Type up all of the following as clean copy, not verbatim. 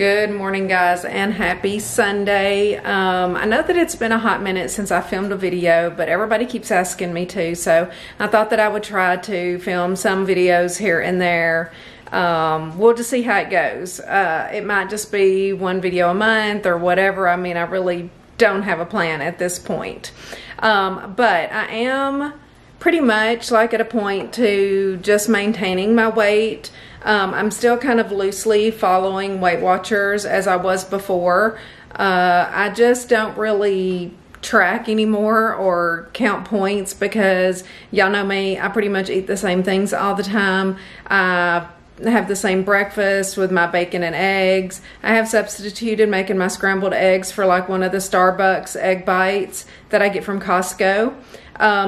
Good morning, guys, and happy Sunday. I know that it's been a hot minute since I filmed a video, but everybody keeps asking me to, so I thought that I would try to film some videos here and there. We'll just see how it goes. It might just be one video a month or whatever. I mean, I really don't have a plan at this point. But I am pretty much like at a point to just maintaining my weight. I'm still kind of loosely following Weight Watchers as I was before. I just don't really track anymore or count points because y'all know me, I pretty much eat the same things all the time. I have the same breakfast with my bacon and eggs. I have substituted making my scrambled eggs for like one of the Starbucks egg bites that I get from Costco.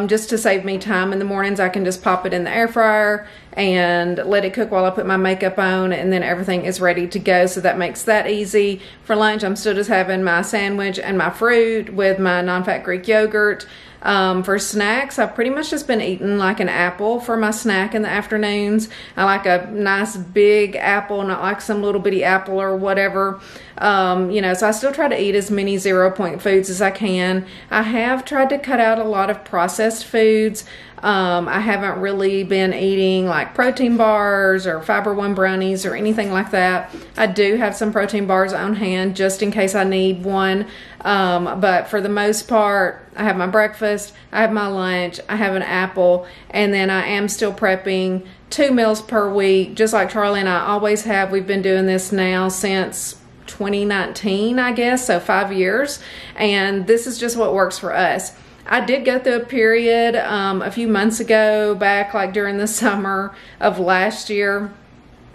Just to save me time in the mornings, I can just pop it in the air fryer and let it cook while I put my makeup on, and then everything is ready to go. So that makes that easy. For lunch, I'm still just having my sandwich and my fruit with my non-fat Greek yogurt. For snacks, I've pretty much just been eating like an apple for my snack in the afternoons. I like a nice big apple, not like some little bitty apple or whatever. You know, so I still try to eat as many 0-point foods as I can. I have tried to cut out a lot of processed foods. I haven't really been eating like protein bars or Fiber One brownies or anything like that. I do have some protein bars on hand just in case I need one. But for the most part, I have my breakfast, I have my lunch, I have an apple, and then I am still prepping 2 meals per week, just like Charlie and I always have. We've been doing this now since 2019, I guess, so 5 years, and this is just what works for us. I did go through a period a few months ago, back like during the summer of last year.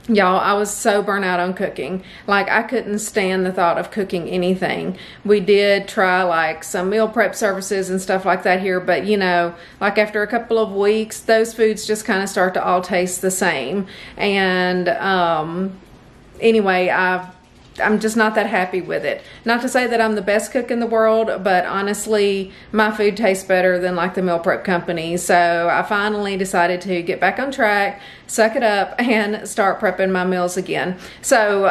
Y'all, I was so burnt out on cooking. Like, I couldn't stand the thought of cooking anything. We did try like some meal prep services and stuff like that here, but you know, like after a couple of weeks, those foods just kind of start to all taste the same. And anyway, I'm just not that happy with it. Not to say that I'm the best cook in the world, but honestly, my food tastes better than like the meal prep company. So I finally decided to get back on track, suck it up, and start prepping my meals again. So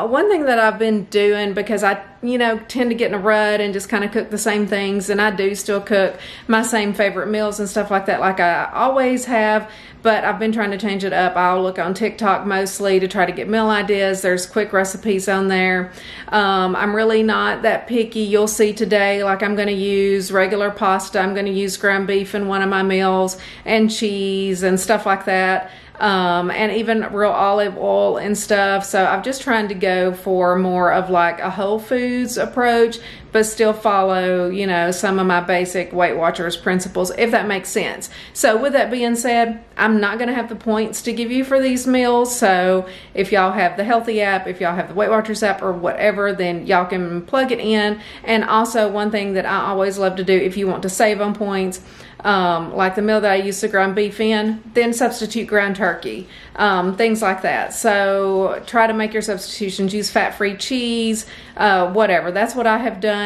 one thing that I've been doing, because I tend to get in a rut and just kind of cook the same things, and I do still cook my same favorite meals and stuff like that like I always have, but I've been trying to change it up. I'll look on TikTok mostly to try to get meal ideas. There's quick recipes on there. I'm really not that picky. You'll see today, like I'm going to use regular pasta. I'm going to use ground beef in one of my meals and cheese and stuff like that. And even real olive oil and stuff. So I'm just trying to go for more of like a whole foods approach, but still follow, some of my basic Weight Watchers principles, if that makes sense. So with that being said, I'm not going to have the points to give you for these meals. So if y'all have the Healthy app, if y'all have the Weight Watchers app or whatever, then y'all can plug it in. And also one thing that I always love to do, if you want to save on points, like the meal that I used to ground beef in, then substitute ground turkey, things like that. So try to make your substitutions, use fat-free cheese, whatever. That's what I have done.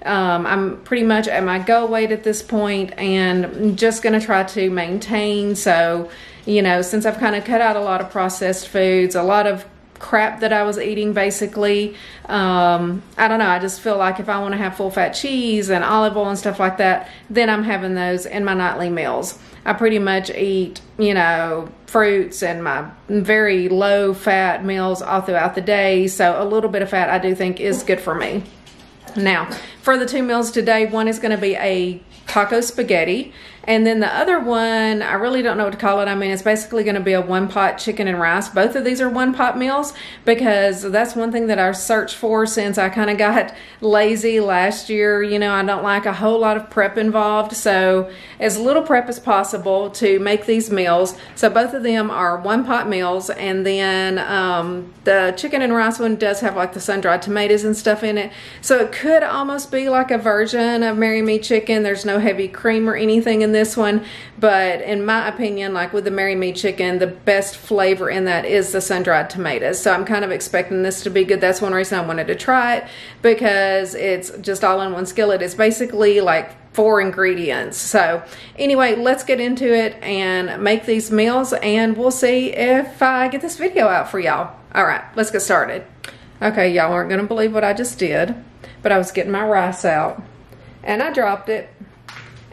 I'm pretty much at my goal weight at this point, and I'm just going to try to maintain. So, since I've kind of cut out a lot of processed foods, a lot of crap that I was eating basically, I don't know, I just feel like if I want to have full fat cheese and olive oil and stuff like that, then I'm having those in my nightly meals. I pretty much eat, fruits and my very low fat meals all throughout the day, so a little bit of fat I do think is good for me. Now, for the 2 meals today, one is going to be a taco spaghetti, and then the other one, I really don't know what to call it. I mean, it's basically going to be a one-pot chicken and rice. Both of these are one-pot meals because that's one thing that I searched for since I kind of got lazy last year. I don't like a whole lot of prep involved, so as little prep as possible to make these meals. So both of them are one-pot meals, and then the chicken and rice one does have like the sun-dried tomatoes and stuff in it, so it could almost be like a version of Marry Me Chicken. There's no heavy cream or anything in this one, but in my opinion, like with the Marry Me Chicken, the best flavor in that is the sun-dried tomatoes. So I'm kind of expecting this to be good. That's one reason I wanted to try it, because it's just all in one skillet. It's basically like 4 ingredients. So anyway, let's get into it and make these meals, and we'll see if I get this video out for y'all. All right, let's get started. Okay, y'all aren't gonna believe what I just did, but I was getting my rice out and I dropped it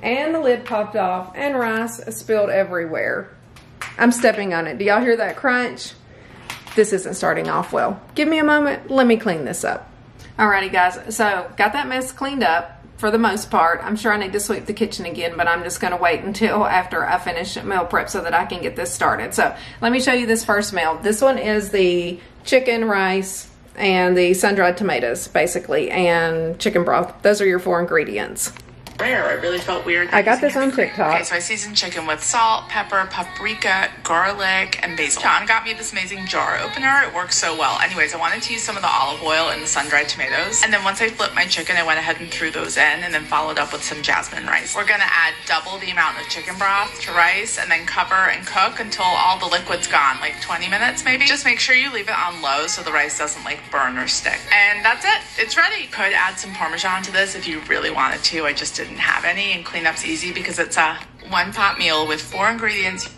and the lid popped off and rice spilled everywhere. I'm stepping on it. Do y'all hear that crunch? This isn't starting off well. Give me a moment, let me clean this up. Alrighty guys, so got that mess cleaned up for the most part. I'm sure I need to sweep the kitchen again, but I'm just gonna wait until after I finish meal prep so that I can get this started. So let me show you this first meal. This one is the chicken, rice, and the sun-dried tomatoes, basically, and chicken broth. Those are your 4 ingredients. Rare. I really felt weird. I got this on TikTok. Okay, so I seasoned chicken with salt, pepper, paprika, garlic, and basil. John got me this amazing jar opener. It works so well. Anyways, I wanted to use some of the olive oil and the sun-dried tomatoes. And then once I flipped my chicken, I went ahead and threw those in and then followed up with some jasmine rice. We're gonna add double the amount of chicken broth to rice and then cover and cook until all the liquid's gone, like 20 minutes maybe. Just make sure you leave it on low so the rice doesn't like burn or stick. And that's it. It's ready. You could add some Parmesan to this if you really wanted to. I just didn't have any, and cleanup's easy because it's a 1-pot meal with 4 ingredients.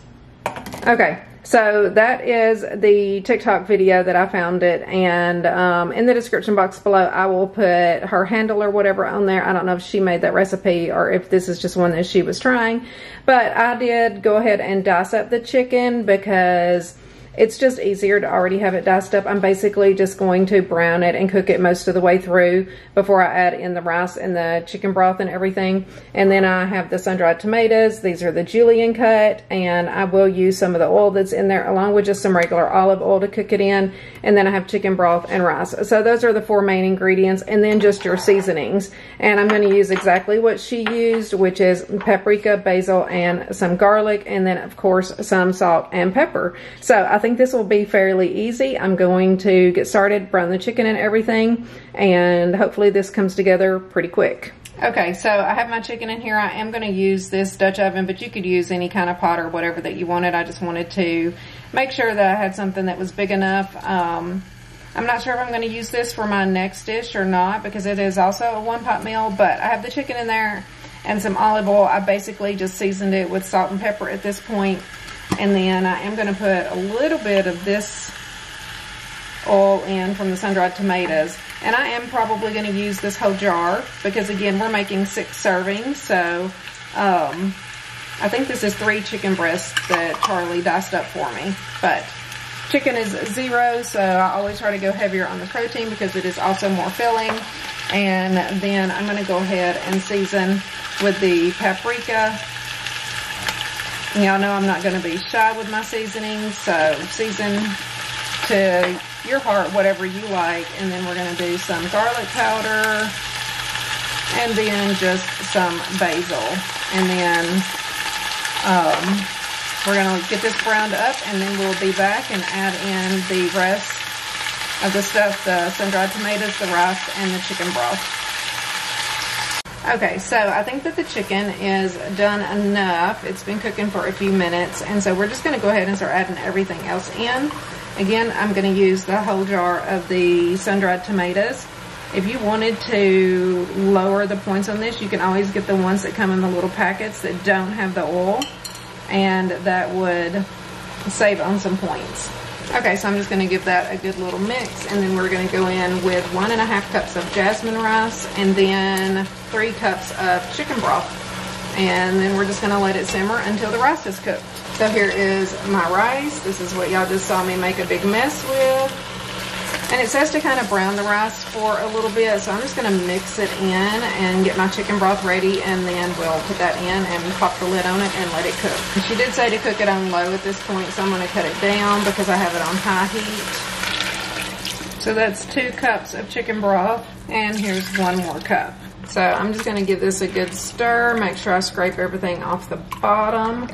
Okay, so that is the TikTok video that I found it, and in the description box below I will put her handle or whatever on there. I don't know if she made that recipe or if this is just one that she was trying, but I did go ahead and dice up the chicken because it's just easier to already have it diced up. I'm basically just going to brown it and cook it most of the way through before I add in the rice and the chicken broth and everything. And then I have the sun-dried tomatoes. These are the julienne cut, and I will use some of the oil that's in there along with just some regular olive oil to cook it in. And then I have chicken broth and rice. So those are the 4 main ingredients, and then just your seasonings. And I'm going to use exactly what she used, which is paprika, basil, and some garlic, and then of course some salt and pepper. So I think this will be fairly easy. I'm going to get started, brown the chicken and everything, and hopefully this comes together pretty quick. Okay, so I have my chicken in here. I am going to use this Dutch oven, but you could use any kind of pot or whatever that you wanted. I just wanted to make sure that I had something that was big enough. I'm not sure if I'm going to use this for my next dish or not because it is also a 1-pot meal, but I have the chicken in there and some olive oil. I basically just seasoned it with salt and pepper at this point. And then I am going to put a little bit of this oil in from the sun-dried tomatoes. And I am probably going to use this whole jar because, again, we're making 6 servings. So I think this is 3 chicken breasts that Charlie diced up for me. But chicken is 0, so I always try to go heavier on the protein because it is also more filling. And then I'm going to go ahead and season with the paprika. Y'all know I'm not going to be shy with my seasonings, so season to your heart, whatever you like. And then we're going to do some garlic powder, and then just some basil. And then we're going to get this browned up, and then we'll be back and add in the rest of the stuff, the sun-dried tomatoes, the rice, and the chicken broth. Okay, so I think that the chicken is done enough. It's been cooking for a few minutes, and so we're just going to go ahead and start adding everything else in. Again, I'm going to use the whole jar of the sun-dried tomatoes. If you wanted to lower the points on this, you can always get the ones that come in the little packets that don't have the oil, and that would save on some points. Okay, so I'm just going to give that a good little mix, and then we're going to go in with 1.5 cups of jasmine rice, and then 3 cups of chicken broth. And then we're just going to let it simmer until the rice is cooked. So here is my rice. This is what y'all just saw me make a big mess with. And it says to kind of brown the rice for a little bit, so I'm just going to mix it in and get my chicken broth ready, and then we'll put that in and pop the lid on it and let it cook. And she did say to cook it on low at this point, so I'm going to cut it down because I have it on high heat. So that's 2 cups of chicken broth, and here's 1 more cup. So I'm just going to give this a good stir, make sure I scrape everything off the bottom.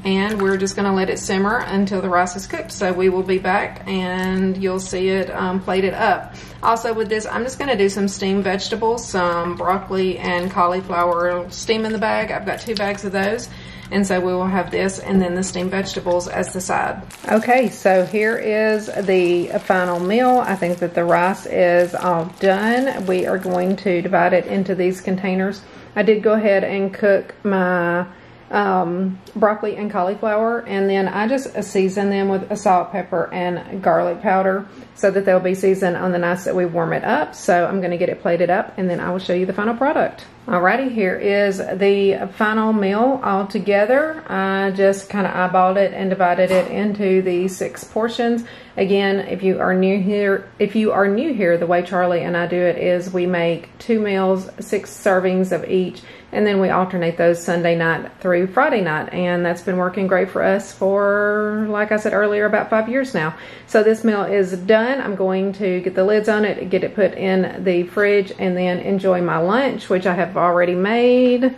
And we're just going to let it simmer until the rice is cooked. So we will be back and you'll see it plated up. Also with this, I'm just going to do some steamed vegetables, some broccoli and cauliflower steam in the bag. I've got 2 bags of those. And so we will have this and then the steamed vegetables as the side. Okay, so here is the final meal. I think that the rice is all done. We are going to divide it into these containers. I did go ahead and cook my broccoli and cauliflower, and then I just season them with a salt, pepper, and garlic powder so that they'll be seasoned on the nights that we warm it up. So I'm going to get it plated up, and then I will show you the final product. Alrighty, here is the final meal all together. I just kind of eyeballed it and divided it into the 6 portions. Again, if you are new here, the way Charlie and I do it is we make 2 meals, 6 servings of each, and then we alternate those Sunday night through Friday night, and that's been working great for us for, like I said earlier, about 5 years now. So this meal is done. I'm going to get the lids on it, get it put in the fridge, and then enjoy my lunch, which I have already made.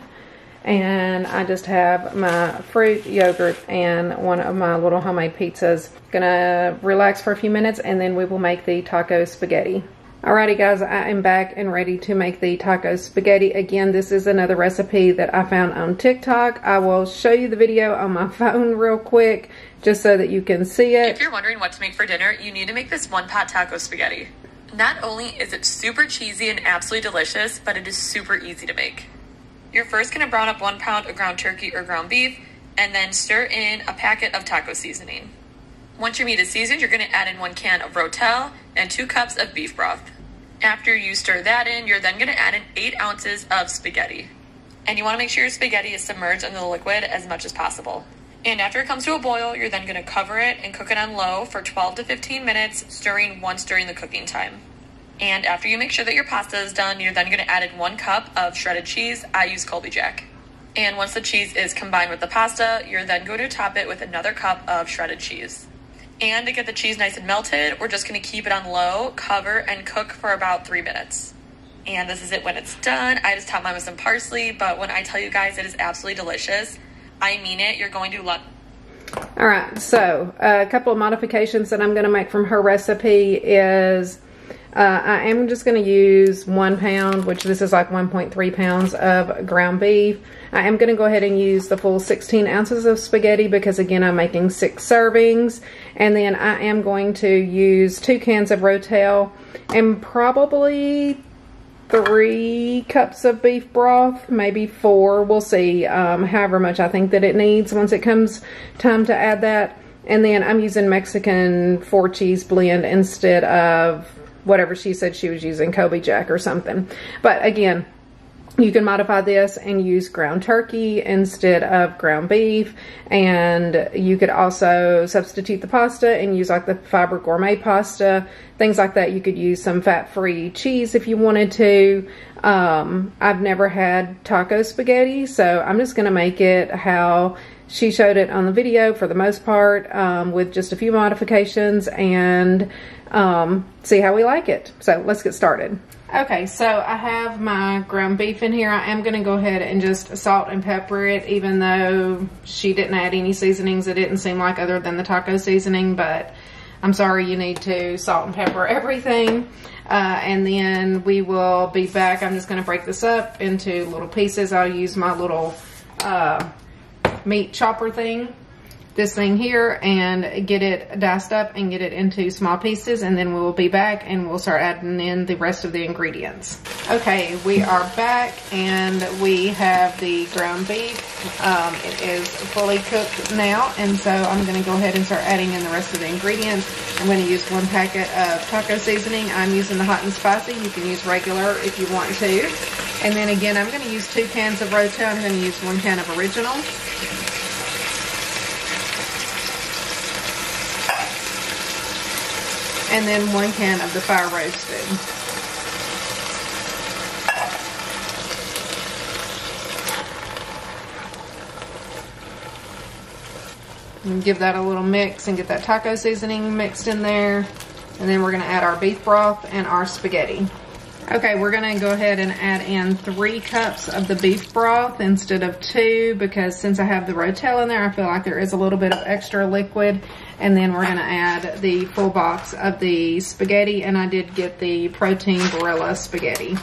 And I just have my fruit, yogurt, and one of my little homemade pizzas. Gonna relax for a few minutes, and then we will make the taco spaghetti. Alrighty guys, I am back and ready to make the taco spaghetti. Again, this is another recipe that I found on TikTok. I will show you the video on my phone real quick, just so that you can see it. If you're wondering what to make for dinner, you need to make this one-pot taco spaghetti. Not only is it super cheesy and absolutely delicious, but it is super easy to make. You're first gonna brown up 1 pound of ground turkey or ground beef, and then stir in a packet of taco seasoning. Once your meat is seasoned, you're gonna add in 1 can of Rotel and 2 cups of beef broth. After you stir that in, you're then gonna add in 8 ounces of spaghetti. And you wanna make sure your spaghetti is submerged in the liquid as much as possible. And after it comes to a boil, you're then gonna cover it and cook it on low for 12 to 15 minutes, stirring once during the cooking time. And after you make sure that your pasta is done, you're then gonna add in 1 cup of shredded cheese. I use Colby Jack. And once the cheese is combined with the pasta, you're then going to top it with another cup of shredded cheese. And to get the cheese nice and melted, we're just gonna keep it on low, cover, and cook for about 3 minutes. And this is it when it's done. I just top mine with some parsley, but when I tell you guys it is absolutely delicious, I mean it. You're going to love it. Alright, so a couple of modifications that I'm gonna make from her recipe is I am just going to use 1 pound, which this is like 1.3 pounds of ground beef. I am going to go ahead and use the full 16 ounces of spaghetti because, again, I'm making 6 servings. And then I am going to use 2 cans of Rotel and probably 3 cups of beef broth, maybe 4. We'll see however much I think that it needs once it comes time to add that. And then I'm using Mexican 4-cheese blend instead of whatever she said she was using, Colby Jack or something. But again, you can modify this and use ground turkey instead of ground beef, and you could also substitute the pasta and use like the Fiber Gourmet pasta, things like that. You could use some fat-free cheese if you wanted to. I've never had taco spaghetti, so I'm just gonna make it how she showed it on the video for the most part, with just a few modifications, and see how we like it. So let's get started. Okay, so I have my ground beef in here. I am going to go ahead and just salt and pepper it, even though she didn't add any seasonings. It didn't seem like, other than the taco seasoning, but I'm sorry, you need to salt and pepper everything. And then we will be back. I'm just going to break this up into little pieces. I'll use my little meat chopper thing, this thing here, and get it diced up and get it into small pieces, and then we will be back and we'll start adding in the rest of the ingredients. Okay, we are back and we have the ground beef. It is fully cooked now, and so I'm going to go ahead and start adding in the rest of the ingredients. I'm going to use 1 packet of taco seasoning. I'm using the hot and spicy. You can use regular if you want to. And then again, I'm going to use 2 cans of Rotel. I'm going to use 1 can of original. And then 1 can of the fire roasted. And give that a little mix and get that taco seasoning mixed in there. And then we're gonna add our beef broth and our spaghetti. Okay, we're gonna go ahead and add in 3 cups of the beef broth instead of 2, because since I have the Rotel in there, I feel like there is a little bit of extra liquid. And then we're gonna add the full box of the spaghetti, and I did get the Protein Barilla spaghetti.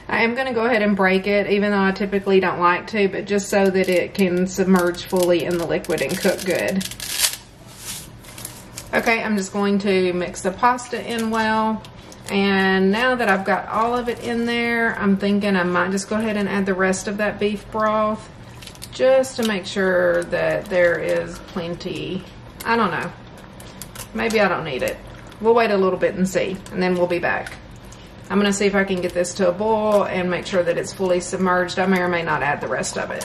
I am gonna go ahead and break it, even though I typically don't like to, but just so that it can submerge fully in the liquid and cook good. Okay, I'm just going to mix the pasta in well. And now that I've got all of it in there, I'm thinking I might just go ahead and add the rest of that beef broth, just to make sure that there is plenty. I don't know. Maybe I don't need it. We'll wait a little bit and see, and then we'll be back. I'm gonna see if I can get this to a boil and make sure that it's fully submerged. I may or may not add the rest of it.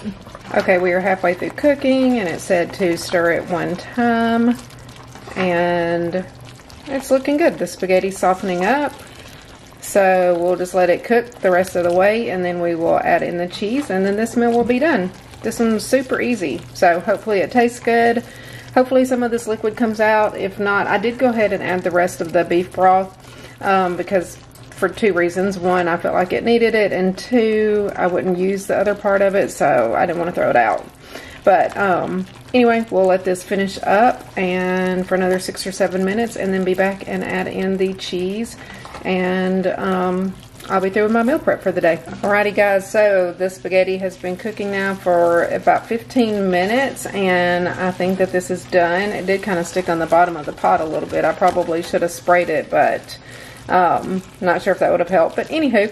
Okay, we are halfway through cooking, and it said to stir it 1 time, and it's looking good. The spaghetti's softening up, so we'll just let it cook the rest of the way, and then we will add in the cheese, and then this meal will be done. This one's super easy, so hopefully it tastes good. Hopefully some of this liquid comes out. If not, I did go ahead and add the rest of the beef broth because for 2 reasons. 1, I felt like it needed it, and 2, I wouldn't use the other part of it, so I didn't want to throw it out. But anyway, we'll let this finish up and for another 6 or 7 minutes, and then be back and add in the cheese, and I'll be through with my meal prep for the day. Alrighty guys, so the spaghetti has been cooking now for about 15 minutes, and I think that this is done. It did kind of stick on the bottom of the pot a little bit. I probably should have sprayed it, but not sure if that would have helped. But anywho,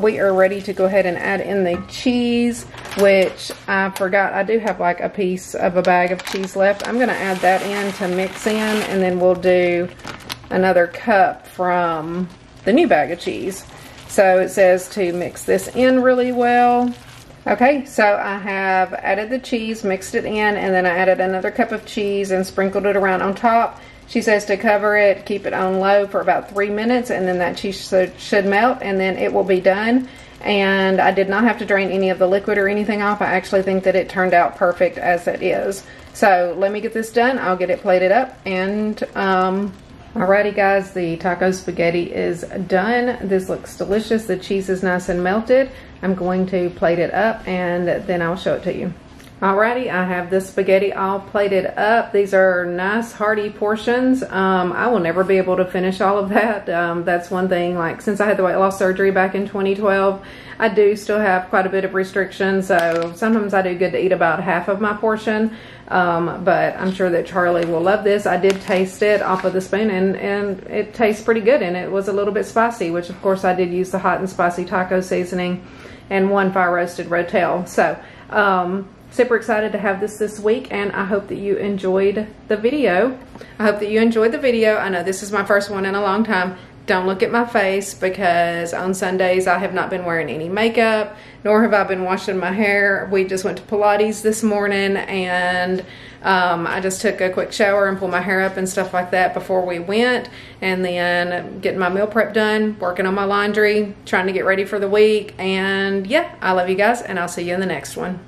we are ready to go ahead and add in the cheese, which I forgot. I do have like a piece of a bag of cheese left. I'm going to add that in to mix in, and then we'll do another cup from the new bag of cheese. So it says to mix this in really well. Okay, so I have added the cheese, mixed it in, and then I added another cup of cheese and sprinkled it around on top. She says to cover it, keep it on low for about 3 minutes, and then that cheese should melt, and then it will be done. And I did not have to drain any of the liquid or anything off. I actually think that it turned out perfect as it is. So let me get this done. I'll get it plated up, and alrighty guys, the taco spaghetti is done. This looks delicious. The cheese is nice and melted. I'm going to plate it up, and then I'll show it to you. Alrighty, I have this spaghetti all plated up. These are nice hearty portions. I will never be able to finish all of that. That's one thing, like since I had the weight loss surgery back in 2012, I do still have quite a bit of restrictions, so sometimes I do good to eat about half of my portion. But I'm sure that Charlie will love this. I did taste it off of the spoon, and it tastes pretty good, and it was a little bit spicy, which of course I did use the hot and spicy taco seasoning and 1 fire roasted rotel. So super excited to have this week, and I hope that you enjoyed the video. I know this is my first one in a long time. Don't look at my face, because on Sundays I have not been wearing any makeup, nor have I been washing my hair. We just went to Pilates this morning, and I just took a quick shower and pulled my hair up and stuff like that before we went, and then getting my meal prep done, working on my laundry, trying to get ready for the week. And yeah, I love you guys, and I'll see you in the next one.